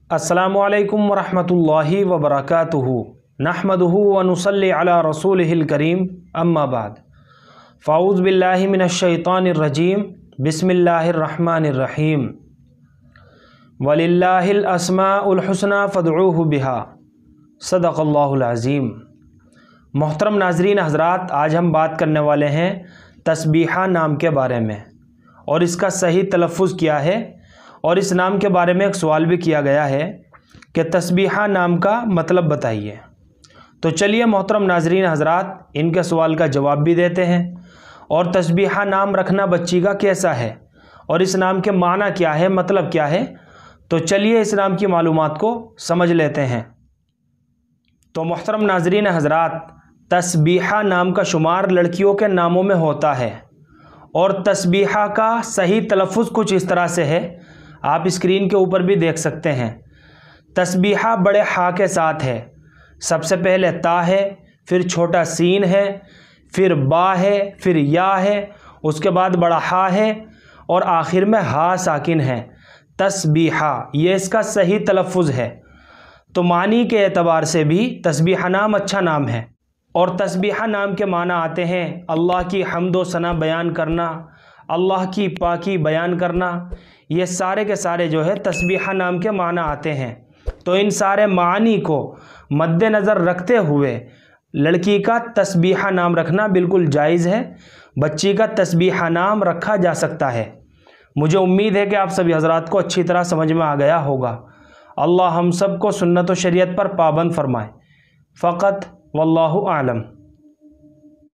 अस्सलामुअलैकुम वरहमतुल्लाहि वबरकातुहू नहमदुहू व नुसल्ली अला रसूलिहिल करीम अम्मा बाद फ़ाऊज़ बिल्लाहि मिनश शैतानिर रजीम बिस्मिल्लाहिर रहमानिर रहीम वलिल्लाहिल अस्माउल हुस्ना फ़दऊहु बिहा सदक़ल्लाहुल अज़ीम। मोहतरम नाज़रीन हज़रात, आज हम बात करने वाले हैं तस्बीहा नाम के बारे में और इसका सही तलफ़्फ़ुज़ क्या है, और इस नाम के बारे में एक सवाल भी किया गया है कि तस्बीहा नाम का मतलब बताइए। तो चलिए मोहतरम नाज़रीन हज़रात, इनके सवाल का जवाब भी देते हैं और तस्बीहा नाम रखना बच्ची का कैसा है और इस नाम के माना क्या है, मतलब क्या है। तो चलिए इस नाम की मालूमात को समझ लेते हैं। तो मोहतरम नाज़रीन हज़रात, तस्बीहा नाम का शुमार लड़कियों के नामों में होता है और तस्बीहा का सही तलफ़्फ़ुज़ कुछ इस तरह से है, आप स्क्रीन के ऊपर भी देख सकते हैं। तस्बीहा बड़े हा के साथ है। सबसे पहले ता है, फिर छोटा सीन है, फिर बा है, फिर या है, उसके बाद बड़ा हा है और आखिर में हा साकिन है। तस्बीहा ये इसका सही तलफ़्फ़ुज़ है। तो मानी के एतबार से भी तस्बीहा नाम अच्छा नाम है और तस्बीहा नाम के माना आते हैं अल्लाह की हम्दो सना बयान करना, अल्लाह की पाकी बयान करना। ये सारे के सारे जो है तस्बीहा नाम के माना आते हैं। तो इन सारे मानी को मद्देनज़र रखते हुए लड़की का तस्बीहा नाम रखना बिल्कुल जायज़ है। बच्ची का तस्बीहा नाम रखा जा सकता है। मुझे उम्मीद है कि आप सभी हज़रात को अच्छी तरह समझ में आ गया होगा। अल्लाह हम सब को सुन्नत व शरीयत पर पाबंद फरमाए। फ़क़त वल्लाहु आलम।